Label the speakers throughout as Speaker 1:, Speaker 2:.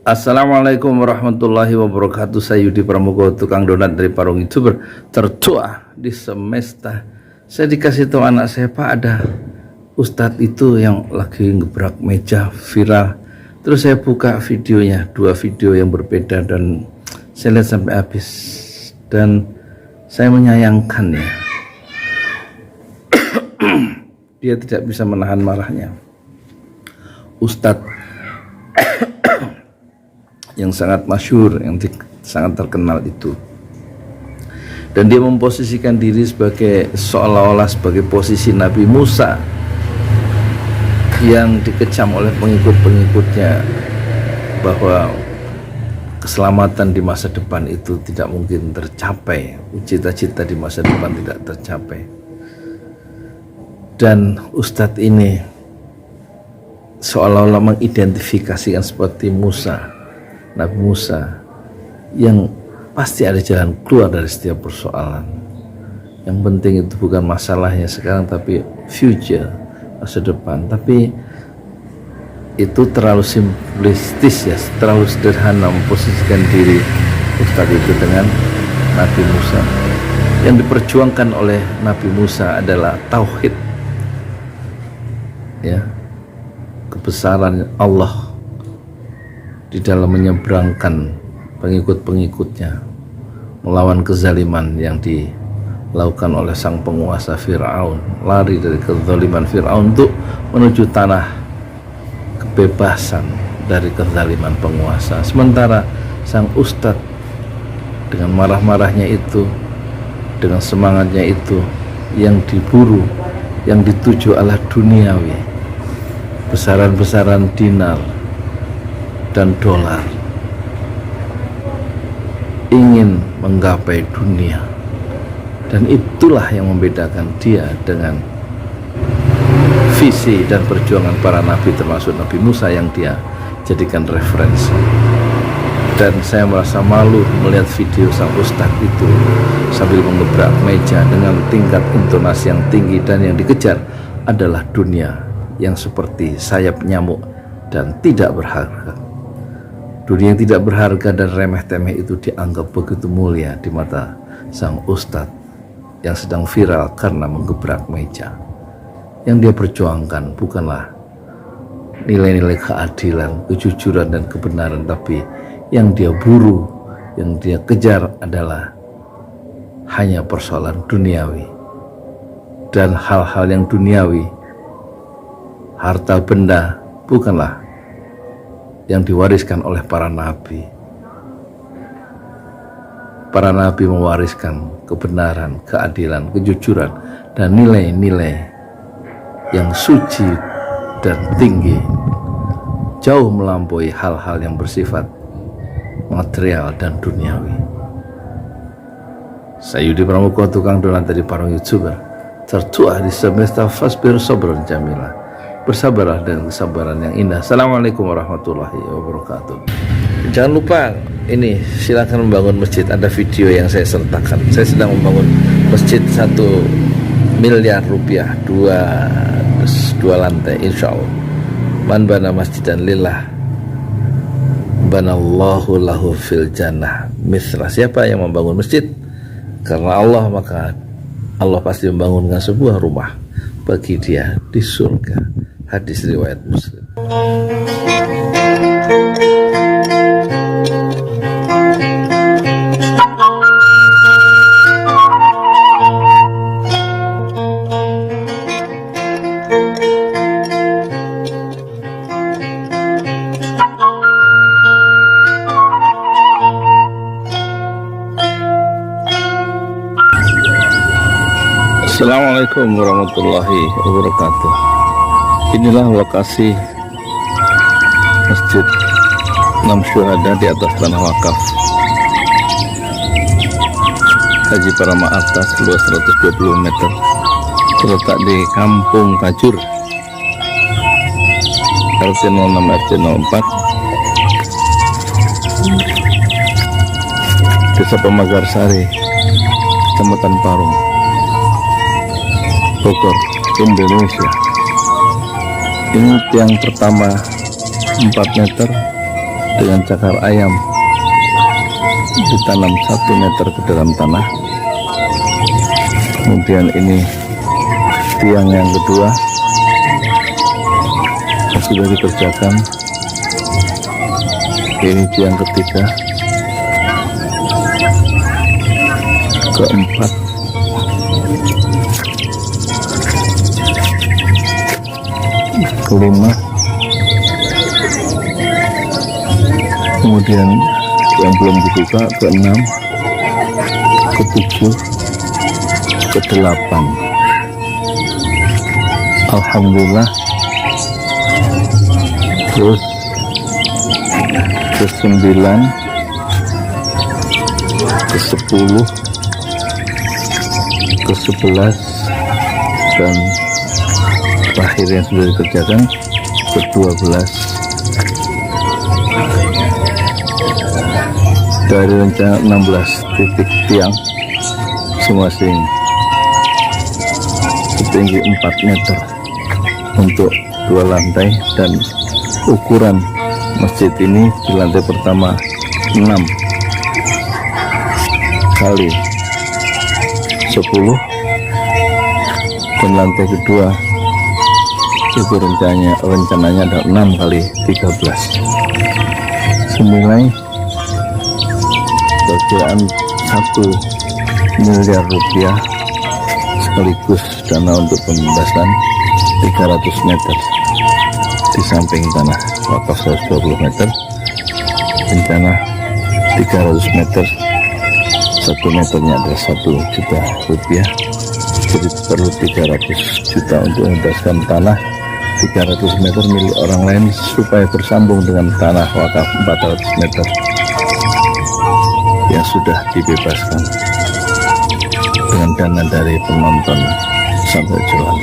Speaker 1: Assalamualaikum warahmatullahi wabarakatuh. Saya Yudi Pramuko, tukang donat dari Parung YouTuber tertua di semesta. Saya dikasih tahu anak saya, Pak, ada ustadz itu yang lagi ngebrak meja viral. Terus saya buka videonya, dua video yang berbeda, dan saya lihat sampai habis. Dan saya menyayangkan ya, dia tidak bisa menahan marahnya. Ustadz yang sangat masyhur, yang sangat terkenal itu, dan dia memposisikan diri sebagai seolah-olah sebagai posisi Nabi Musa yang dikecam oleh pengikut-pengikutnya bahwa keselamatan di masa depan itu tidak mungkin tercapai, cita-cita di masa depan tidak tercapai. Dan ustadz ini seolah-olah mengidentifikasikan seperti Musa, Nabi Musa, yang pasti ada jalan keluar dari setiap persoalan. Yang penting itu bukan masalahnya sekarang, tapi future, masa depan. Tapi itu terlalu simplistis ya, terlalu sederhana memposisikan diri ustadz itu dengan Nabi Musa. Yang diperjuangkan oleh Nabi Musa adalah tauhid, ya, kebesaran Allah di dalam menyeberangkan pengikut-pengikutnya melawan kezaliman yang dilakukan oleh sang penguasa Fir'aun, lari dari kezaliman Fir'aun untuk menuju tanah kebebasan dari kezaliman penguasa. Sementara sang ustadz dengan marah-marahnya itu, dengan semangatnya itu, yang diburu, yang dituju adalah duniawi, besaran-besaran dinar dan dolar, ingin menggapai dunia. Dan itulah yang membedakan dia dengan visi dan perjuangan para nabi, termasuk Nabi Musa yang dia jadikan referensi. Dan saya merasa malu melihat video sang ustadz itu sambil menggebrak meja dengan tingkat intonasi yang tinggi, dan yang dikejar adalah dunia yang seperti sayap nyamuk dan tidak berharga. Dunia yang tidak berharga dan remeh-temeh itu dianggap begitu mulia di mata sang ustadz yang sedang viral karena menggebrak meja. Yang dia perjuangkan bukanlah nilai-nilai keadilan, kejujuran, dan kebenaran, tapi yang dia buru, yang dia kejar adalah hanya persoalan duniawi. Dan hal-hal yang duniawi, harta benda, bukanlah yang diwariskan oleh para nabi. Para nabi mewariskan kebenaran, keadilan, kejujuran, dan nilai-nilai yang suci dan tinggi, jauh melampaui hal-hal yang bersifat material dan duniawi. Saya Yudi Pramuko, tukang donat dari Parung YouTuber tertua di semesta. Fasbir sabran jamila, bersabarlah dengan kesabaran yang indah. Assalamualaikum warahmatullahi wabarakatuh. Jangan lupa ini, silakan membangun masjid. Ada video yang saya sertakan. Saya sedang membangun masjid 1 miliar rupiah, dua lantai, insya Allah. Man bana masjidan lillah banallahu lahu fil jannah mithla. Siapa yang membangun masjid karena Allah, maka Allah pasti membangunkan sebuah rumah bagi dia di surga. Hadis riwayat Muslim. Assalamualaikum warahmatullahi wabarakatuh. Inilah lokasi Masjid 6 Syuhada di atas tanah wakaf Haji Parama atas, luas 120 meter, terletak di Kampung Kajur, RT 06 RT 04, Desa Pemagarsari, Kecamatan Parung, Bogor, Indonesia. Ini tiang pertama 4 meter, dengan cakar ayam ditanam 1 meter ke dalam tanah. Kemudian ini tiang yang kedua yang sudah dikerjakan. Ini tiang ketiga, keempat, kelima, kemudian yang belum dibuka keenam, ketujuh, kedelapan. Alhamdulillah. Terus ke-9, ke-10, ke-11, dan terakhir yang sudah dikerjakan ke-12. Dari rencana 16 titik tiang masing-masing setinggi 4 meter untuk 2 lantai, dan ukuran masjid ini di lantai pertama 6 kali 10, dan lantai kedua itu rencananya ada 6 kali 13, senilai perkiraan 1 miliar rupiah, sekaligus dana untuk pembebasan 300 meter di samping tanah wakaf 120 meter, rencana 300 meter, 1 meternya adalah 1 juta rupiah, jadi perlu 300 juta untuk membebaskan tanah 300 meter milik orang lain supaya bersambung dengan tanah wakaf 400 meter yang sudah dibebaskan dengan dana dari penonton sampai jual.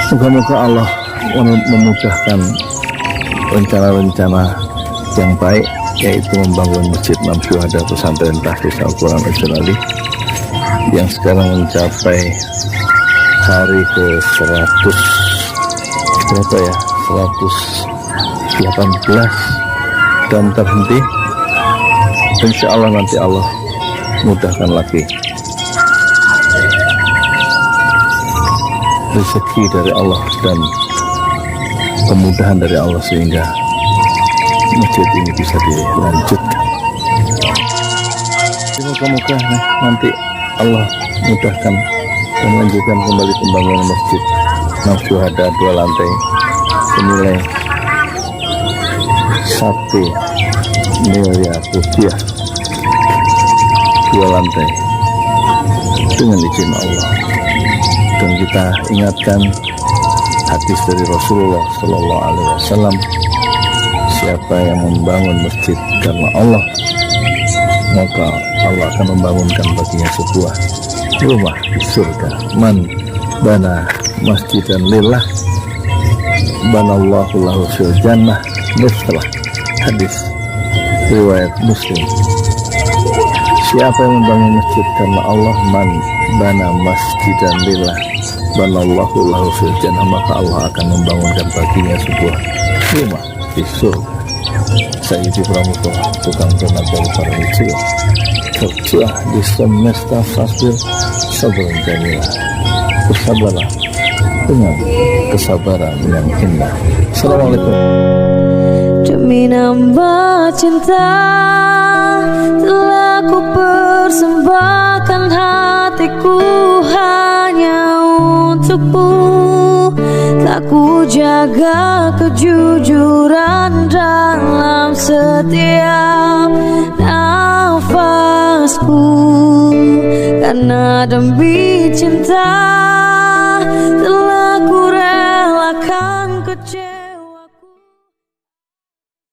Speaker 1: Semoga Allah memudahkan rencana-rencana yang baik, yaitu membangun Masjid Imam Syuhada Pesantren Tahfiz Al-Quran Australia yang sekarang mencapai hari ke 100 berapa ya, 118 dan terhenti. Insya Allah nanti Allah mudahkan lagi rezeki dari Allah dan kemudahan dari Allah sehingga masjid ini bisa dilanjutkan. Semoga nanti Allah mudahkan dan melanjutkan kembali pembangunan Masjid Imam Syuhada 2 lantai senilai 1 miliar rupiah, 2 lantai dengan izin Allah. Dan kita ingatkan hadis dari Rasulullah Sallallahu Alaihi Wasallam, siapa yang membangun masjid karena Allah, maka Allah akan membangunkan baginya sebuah rumah di surga. Man bana masjidan lillah banallahu lahu fil jannah mislah. Hadis riwayat Muslim. Siapa yang membangun masjid karena Allah, man bana masjidan lillah banallahu lahu fil jannah, maka Allah akan membangunkan baginya sebuah rumah di surga. Sayyidi Pramuka, tukang donat dari Paramecium, kerja di semesta fasbil sabar jamilah. Bersabarlah dengan kesabaran yang indah. Assalamualaikum.
Speaker 2: Demi nambah cinta telah ku persembahkan hatiku hanya untukmu. Tak ku jaga kejujuran dalam setiap nafasku, karena demi cinta telah ku relakan kecewa.